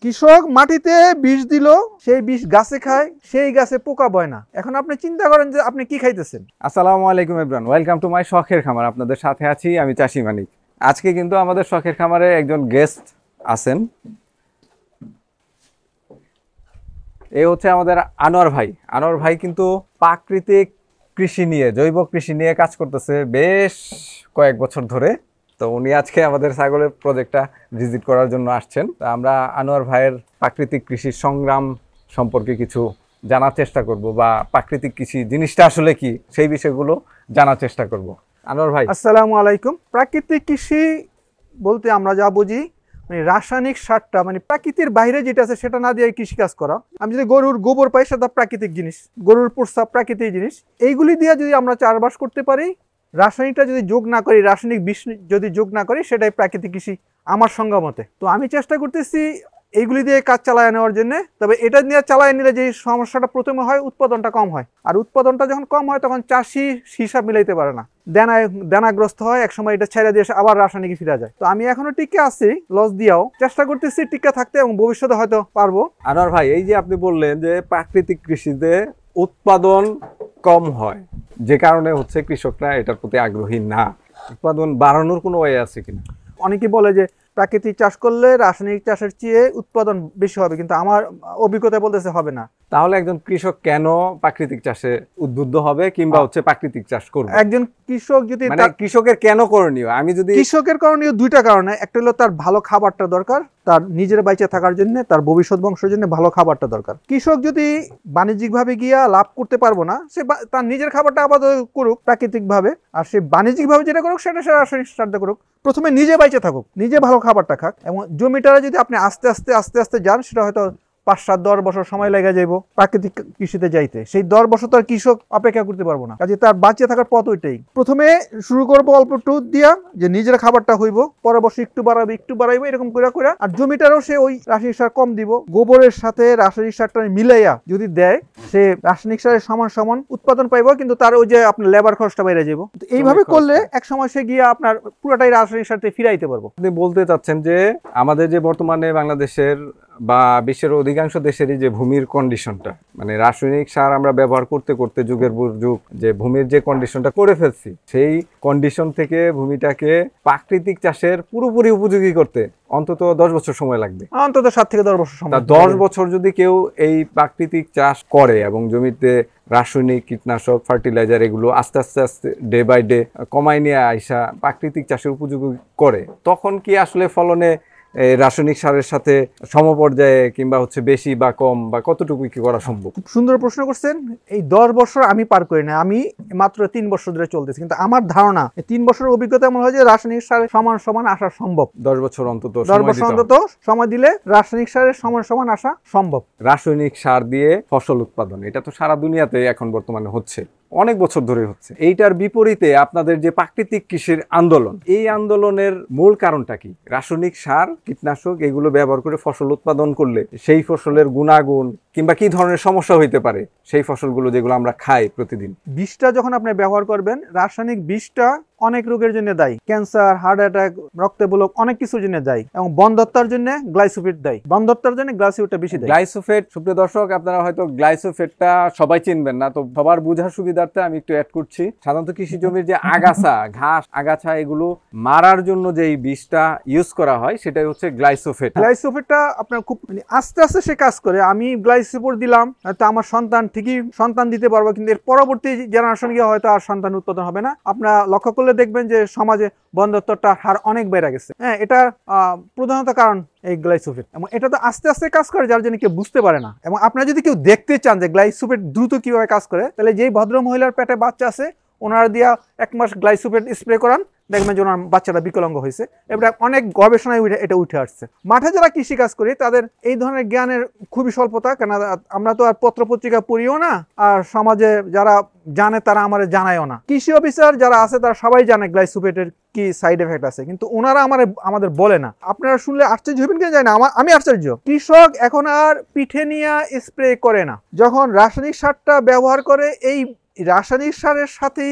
কৃষক মাটিতে বিষ দিল, সেই বিষ গাছে খায়, সেই গাছে পোকা বয় না। এখন আপনি চিন্তা করেন যে আপনি কি খাইতেছেন। আসসালামু আলাইকুম এভরিওয়ান, ওয়েলকাম টু মাই শখের খামার। আপনাদের সাথে আছি আমি চাষি মানিক। আজকে কিন্তু আমাদের শখের খামারে একজন গেস্ট আছেন। এই হচ্ছে আমাদের আনোয়ার ভাই। আনোয়ার ভাই কিন্তু প্রাকৃতিক কৃষি নিয়ে, জৈব কৃষি নিয়ে কাজ করতেছে বেশ কয়েক বছর ধরে। তো উনি আজকে আমাদের ছাগলের প্রজেক্টটা ভিজিট করার জন্য আসছেন। তা আমরা আনোয়ার ভাইয়ের প্রাকৃতিক কৃষির সংগ্রাম সম্পর্কে কিছু জানার চেষ্টা করব, বা প্রাকৃতিক কৃষি জিনিসটা আসলে কি সেই বিষয়গুলো জানার চেষ্টা করব। আনোয়ার ভাই, আসসালামু আলাইকুম। প্রাকৃতিক কৃষি বলতে আমরা যা বুঝি, মানে রাসায়নিক সারটা, মানে প্রাকৃতির বাইরে যেটা আছে সেটা না দিয়ে কৃষিকাজ করা। আমি যদি গরুর গোবর পাই, সেটা প্রাকৃতিক জিনিস। গরুর প্রস্রাব প্রাকৃতিক জিনিস। এইগুলি দিয়ে যদি আমরা চাষবাস করতে পারি, রাসায়নিকটা যদি যোগ না করি, রাসায়নিক বিষ যদি যোগ না করি, সেটাই প্রাকৃতিক কৃষি আমার সংজ্ঞা মতে। তো আমি চেষ্টা করতেছি এইগুলি দিয়ে কাজ চালায় নেওয়ার জন্য। তবে এটা নিয়ে চালায় নিলে যে সমস্যাটা প্রথমে হয়, উৎপাদনটা কম হয়। আর উৎপাদনটা যখন কম হয়, তখন চাষি হিসাব মিলাইতে পারে না, দানাগ্রস্ত হয়। একসময় এটা ছেড়ে দিয়ে আবার রাসায়নিক ফিরে যায়। তো আমি এখনো টিকে আছি, লস দিয়েও চেষ্টা করতেছি টিকে থাকতে, এবং ভবিষ্যতে হয়তো পারবো। আনোয়ার ভাই, এই যে আপনি বললেন যে প্রাকৃতিক কৃষিতে উৎপাদন কম হয়, যে কারণে হচ্ছে কৃষকরা এটার প্রতি আগ্রহী না। উৎপাদন বাড়ানোর কোনো ওয়ে আছে কিনা? অনেকে বলে যে প্রাকৃতিক চাষ করলে রাসায়নিক চাষের চেয়ে উৎপাদন বেশি হবে, কিন্তু আমার অভিজ্ঞতা বলতেছে হবে না। তাহলে একজন কৃষক কেন প্রাকৃতিক চাষে উদ্বুদ্ধ হবে, কিংবা হচ্ছে প্রাকৃতিক চাষ করবে? একজন কৃষক যদি, মানে কৃষকের কেন করণীয়? আমি যদি কৃষকের করণীয় দুইটা কারণে। একটা হলো তার ভালো খাবারটা দরকার, তার নিজের বেঁচে থাকার জন্য, তার ভবিষ্যৎ বংশের জন্য ভালো খাবারটা দরকার। কৃষক যদি বাণিজ্যিকভাবে গিয়া লাভ করতে পারবো না, সে তার নিজের খাবারটা আপাতত করুক প্রাকৃতিকভাবে, আর সে বাণিজ্যিকভাবে যেটা করুক সেটা সে রাসায়নিক সারটা করুক। প্রথমে নিজে বেঁচে থাকুক, নিজে ভালো খাবারটা খাক। এবং জমিটারে যদি আপনি আস্তে আস্তে যান, সেটা হয়তো 5-7-10 বছর সময় লেগে যাইব প্রাকৃতিক কৃষিতে যাইতে। সেই 10 বছর তার কৃষক অপেক্ষা করতে পারবো না। কাজে তার বাঁচিয়ে থাকার পথ ওইটাই। প্রথমে শুরু করবো অল্প একটু দিয়া, যে নিজের খাবারটা হইব, পরে বছর একটু বাড়াইবো, এরকম করে। আর জমিটারও সে ওই রাসায়নিক সার কম দিব, গোবরের সাথে রাসায়নিক সারটা মিলাইয়া যদি দেয়, সে রাসায়নিক সারের সমান উৎপাদন পাইব, কিন্তু তার ওই যে আপনার লেবার খরচটা বাইরে যাবো। এইভাবে করলে এক সময় সে গিয়ে আপনার পুরোটাই রাসায়নিক সারতে ফিরাইতে পারবো। আপনি বলতে চাচ্ছেন যে আমাদের যে বর্তমানে বাংলাদেশের বা বিশ্বের অধিকাংশ দেশেরই যে ভূমির কন্ডিশনটা, মানে রাসায়নিক সার আমরা ব্যবহার করতে করতে যুগের পর যুগ যে ভূমির যে কন্ডিশনটা করে ফেলছি, সেই কন্ডিশন থেকে ভূমিটাকে প্রাকৃতিক চাষের পুরোপুরি উপযোগী করতে অন্তত 10 বছর সময় লাগবে। অন্তত 7 থেকে 10 বছর সময়। 10 বছর যদি কেউ এই প্রাকৃতিক চাষ করে এবং জমিতে রাসায়নিক কীটনাশক, ফার্টিলাইজার এগুলো আস্তে আস্তে ডে বাই ডে কমায় নিয়ে আইসা প্রাকৃতিক চাষের উপযোগী করে, তখন কি আসলে ফলনে রাসায়নিক সারের সাথে সমপর্যায়ে, কিংবা হচ্ছে বেশি বা কম, বা কতটুকু কি করা সম্ভব? খুব সুন্দর প্রশ্ন করছেন। এই 10 বছর আমি পার করি না, আমি মাত্র 3 বছর ধরে চলতেছি। কিন্তু আমার ধারণা, এই 3 বছরের অভিজ্ঞতা এমন হয় যে রাসায়নিক সারের সমান আসা সম্ভব। 10 বছর অন্তত 10 বছর অন্তত সময় দিলে রাসায়নিক সারের সমান আসা সম্ভব। রাসায়নিক সার দিয়ে ফসল উৎপাদন, এটা তো সারা দুনিয়াতে এখন বর্তমানে হচ্ছে, অনেক বছর ধরে হচ্ছে। এইটার বিপরীতে আপনাদের যে প্রাকৃতিক কৃষির আন্দোলন, এই আন্দোলনের মূল কারণটা কি? রাসায়নিক সার, কীটনাশক এগুলো ব্যবহার করে ফসল উৎপাদন করলে সেই ফসলের গুণাগুণ কিংবা কি ধরনের সমস্যা হইতে পারে সেই ফসলগুলো যেগুলো আমরা খাই প্রতিদিন? বিষটা যখন আপনি ব্যবহার করবেন, রাসায়নিক বিষটা অনেক রোগের জন্য দায়ী। ক্যান্সার, হার্ট অ্যাটাক, রক্তবলক, অনেক কিছুর জন্য দায়ী। এবং বন্ধ্যত্বের জন্য গ্লাইসোফেট দায়ী। বন্ধ্যত্বের জন্য গ্লাইসোফেটটা বেশি দায়ী। গ্লাইসোফেট, সুপ্রিয় দর্শক, আপনারা হয়তো গ্লাইসোফেটটা সবাই চিনবেন না, তো সবার বোঝার সুবিধার্থে আমি একটু অ্যাড করছি। সাধারণত কৃষি জমির যে আগাছা, ঘাস, আগাছা এগুলো মারার জন্য যেই বিষটা ইউজ করা হয়, সেটাই হচ্ছে গ্লাইসোফেট। গ্লাইসোফেটটা আপনার খুব আস্তে আস্তে সে কাজ করে। আমি গ্লাইসোফেট দিলাম, তো আমার সন্তান ঠিকই সন্তান দিতে পারবো, কিন্তু এর পরবর্তী জেনারেশন গিয়ে হয়তো আর সন্তান উৎপাদন হবে না। আপনারা লক্ষ্য করলে দেখবেন যে সমাজে বন্ধ্যত্বটার হার অনেক বেড়ে গেছে। হ্যাঁ, এটা প্রধানত কারণ এই গ্লাইসোফেট। এবং এটা তো আস্তে আস্তে কাজ করে, যার জন্য কেউ বুঝতে পারে না। এবং আপনারা যদি কেউ দেখতে চান যে গ্লাইসোফেট দ্রুত কিভাবে কাজ করে, তাহলে যেই ভদ্র মহিলার পেটে বাচ্চা আছে, ওনারা দিয়া 1 মাস গ্লাইসোফেট স্প্রে করান, দেখবেন যে ওনার বাচ্চাটা বিকলাঙ্গ হয়েছে। এবার অনেক গবেষণায় এটা উঠে আসছে। মাঠে যারা কৃষি কাজ করি, তাদের এই ধরনের জ্ঞানের খুবই স্বল্পতা, কেন আমরা তো আর পত্রপত্রিকা পড়িও না, আর সমাজে যারা জানে তারা আমাদের জানায়ও না। কৃষি অফিসার যারা আছে তারা সবাই জানে গ্লাইসোফেটের কি সাইড এফেক্ট আছে, কিন্তু ওনারা আমাদের বলে না। আপনারা শুনলে আশ্চর্য হবেন কেন জানি না, আমি আশ্চর্য। কৃষক এখন আর পিঠে নিয়ে স্প্রে করে না। যখন রাসায়নিক সারটা ব্যবহার করে, এই রাসায়নিক সারের সাথে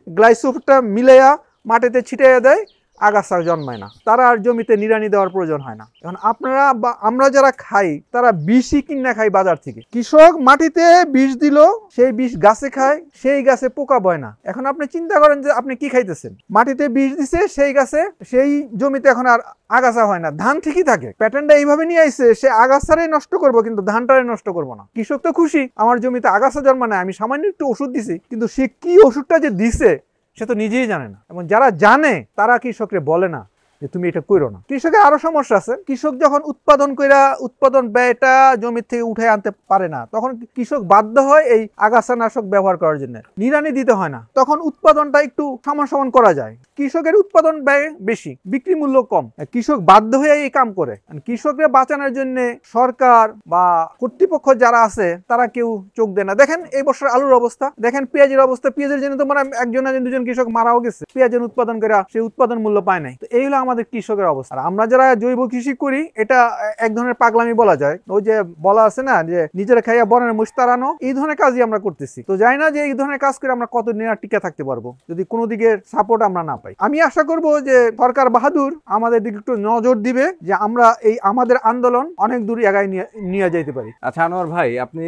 গ্লাইসোফেটটা মিলাইয়া মাটিতে ছিটাইয়া দেয়, আগাছা জন্মায় না, তারা আর জমিতে নিড়ানি দেওয়ার প্রয়োজন হয় না। এখন আপনারা বা আমরা যারা খাই তারা বিষই কিনা খাই বাজার থেকে। কৃষক মাটিতে বিষ দিল, সেই বিষ গাছে খায়, সেই গাছে পোকা বয় না। এখন আপনি চিন্তা করেন যে আপনি কি খাইতেছেন। মাটিতে বিষ দিছে সেই গাছে, সেই জমিতে এখন আর আগাছা হয় না, ধান ঠিকই থাকে। প্যাটার্নটা এইভাবে নিয়ে আইছে, সে আগাছারাই নষ্ট করবো কিন্তু ধানটারে নষ্ট করবো না। কৃষক তো খুশি, আমার জমিতে আগাছা জন্মা নেয়, আমি সামান্য একটু ওষুধ দিছি, কিন্তু সে কি ওষুধটা যে দিছে সে তো নিজেই জানে না। এবং যারা জানে তারা কৃষককে বলে না যে তুমি এটা করো না। কৃষকের আরো সমস্যা আছে। কৃষক যখন উৎপাদন কইরা উৎপাদন ব্যয়টা জমি থেকে উঠে আনতে পারে না, তখন কৃষক বাধ্য হয় এই আগাছানাশক ব্যবহার করার জন্য। নিড়ানি দিতে হয় না, তখন উৎপাদনটা একটু সমান সমান করা যায়। কৃষকের উৎপাদন ব্যয় বেশি, বিক্রি মূল্য কম, কৃষক বাধ্য হয়ে এই কাম করে। কৃষকরা বাঁচানোর জন্য সরকার বা কর্তৃপক্ষ যারা আছে তারা কেউ চোখ দেয় না। দেখেন এই বছর আলুর অবস্থা, দেখেন পেঁয়াজের অবস্থা। পেঁয়াজের জন্য তোমার একজন দুজন কৃষক মারাও গেছে, পেঁয়াজের উৎপাদন করে সেই উৎপাদন মূল্য পায় নাই। তো এই হলো আমাদের কৃষকের অবস্থা। আর আমরা যারা জৈব কৃষি করি, এটা এক ধরনের পাগলামি বলা যায়। ওই যে বলা আছে না যে নিজেরা খাইয়া বনের মুষ তাড়ানো, এই ধরনের কাজই আমরা করতেছি। তো জানি না যে এই ধরনের কাজ করে আমরা কতদিন আর টিকে থাকতে পারবো যদি কোনো দিকের সাপোর্ট আমরা না পাই। আমি আশা করব যে সরকার বাহাদুর আমাদের দিকে একটু নজর দিবে, যে আমরা এই আমাদের আন্দোলন অনেক দূর এগায় নিয়ে যেতে পারি। আচ্ছা আনোয়ার ভাই, আপনি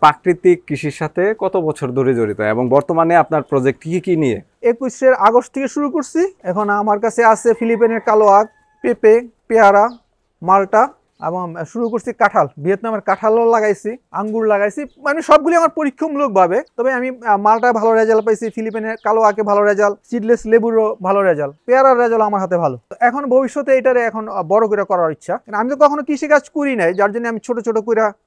প্রাকৃতিক কৃষির সাথে কত বছর ধরে জড়িত এবং বর্তমানে আপনার প্রজেক্ট কি কি নিয়ে? 21 আগস্ট থেকে শুরু করছি। এখন আমার কাছে আছে ফিলিপাইনের কালো আখ, পেঁপে, পেয়ারা, মালটা, এবং শুরু করছি কাঁঠাল। ভিয়েতনামের কাঁঠালও লাগাইছি, আঙ্গুর লাগাইছি, মানে সবগুলি আমার পরীক্ষামূলক ভাবে। তবে আমি মালটা ভালো রেজাল্ট পাইছি, ফিলিপাইনের কালো আঁকে ভালো রেজাল্ট, সিডলেস লেবুরও ভালো রেজাল্ট, পেয়ারার রেজাল্ট আমার হাতে ভালো। এখন ভবিষ্যতে এটারে এখন বড় করে করার ইচ্ছা। আমি তো কখনো কৃষিকাজ করি নাই, যার জন্য আমি ছোট ছোট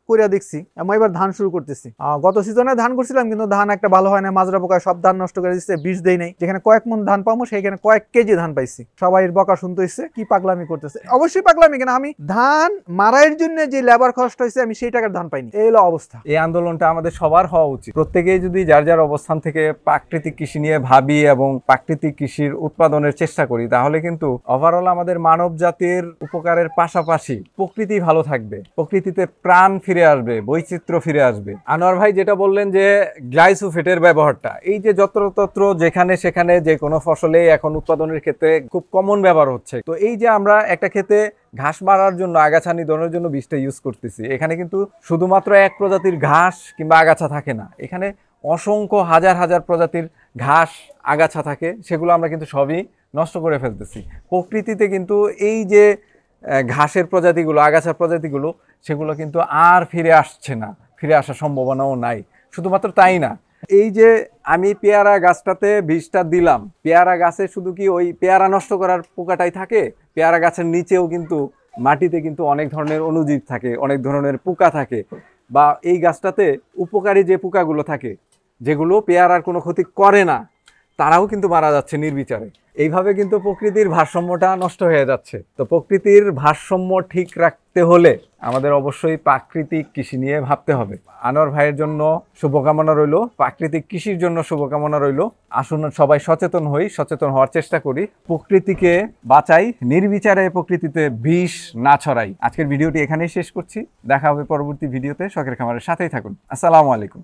কইরা দেখছি। আমি এবার ধান শুরু করতেছি। গত সিজনে ধান করছিলাম, কিন্তু ধান একটা ভালো হয় না, মাজরা পোকায় সব ধান নষ্ট করে দিচ্ছে, বীজ দেই নাই। যেখানে কয়েক মন ধান পাবো সেখানে কয়েক কেজি ধান পাইছি। সবাই বকা শুনতে হচ্ছে, কি পাগলামি করতেছে। অবশ্যই পাগলামি, কেন আমি ধান মারাইয়ের জন্য যে লেবার খরচ হয়েছে আমি সেই টাকার ধান পাইনি। এই হলো অবস্থা। এই আন্দোলনটা আমাদের সবার হওয়া উচিত। প্রত্যেকেই যদি যার যার অবস্থান থেকে প্রাকৃতিক কৃষি নিয়ে ভাবি এবং প্রাকৃতিক কৃষির উৎপাদনের চেষ্টা করি, তাহলে কিন্তু ওভারঅল আমাদের মানব জাতির উপকারের পাশাপাশি প্রকৃতি ভালো থাকবে, প্রকৃতিতে প্রাণ ফিরে আসবে, বৈচিত্র্য ফিরে আসবে। আনোয়ার ভাই যেটা বললেন যে গ্লাইসোফেটের ব্যবহারটা, এই যে যত্রতত্র যেখানে সেখানে যে কোনো ফসলে এখন উৎপাদনের ক্ষেত্রে খুব কমন ব্যবহার হচ্ছে। তো এই যে আমরা একটা ক্ষেতে ঘাস মারার জন্য, আগাছা নিধনের জন্য বীজটা ইউজ করতেছি, এখানে কিন্তু শুধুমাত্র এক প্রজাতির ঘাস কিংবা আগাছা থাকে না, এখানে অসংখ্য হাজার হাজার প্রজাতির ঘাস আগাছা থাকে, সেগুলো আমরা কিন্তু সবই নষ্ট করে ফেলতেছি। প্রকৃতিতে কিন্তু এই যে ঘাসের প্রজাতিগুলো, আগাছার প্রজাতিগুলো, সেগুলো কিন্তু আর ফিরে আসছে না, ফিরে আসার সম্ভাবনাও নাই। শুধুমাত্র তাই না, এই যে আমি পেয়ারা গাছটাতে বীজটা দিলাম, পেয়ারা গাছে শুধু কি ওই পেয়ারা নষ্ট করার পোকাটাই থাকে? পেয়ারা গাছের নিচেও কিন্তু মাটিতে কিন্তু অনেক ধরনের অণুজীব থাকে, অনেক ধরনের পোকা থাকে, বা এই গাছটাতে উপকারী যে পোকাগুলো থাকে যেগুলো পেয়ারার কোনো ক্ষতি করে না, তারাও কিন্তু মারা যাচ্ছে নির্বিচারে। এইভাবে কিন্তু প্রকৃতির ভারসাম্যটা নষ্ট হয়ে যাচ্ছে। তো প্রকৃতির ভারসাম্য ঠিক রাখতে হলে আমাদের অবশ্যই প্রাকৃতিক কৃষি নিয়ে ভাবতে হবে। আনোয়ার ভাইয়ের জন্য শুভকামনা রইল, প্রাকৃতিক কৃষির জন্য শুভকামনা রইল। আসুন সবাই সচেতন হই, সচেতন হওয়ার চেষ্টা করি, প্রকৃতিকে বাঁচাই, নির্বিচারে প্রকৃতিতে বিষ না ছড়াই। আজকের ভিডিওটি এখানেই শেষ করছি, দেখা হবে পরবর্তী ভিডিওতে। শখের খামারের সাথেই থাকুন। আসসালামু আলাইকুম।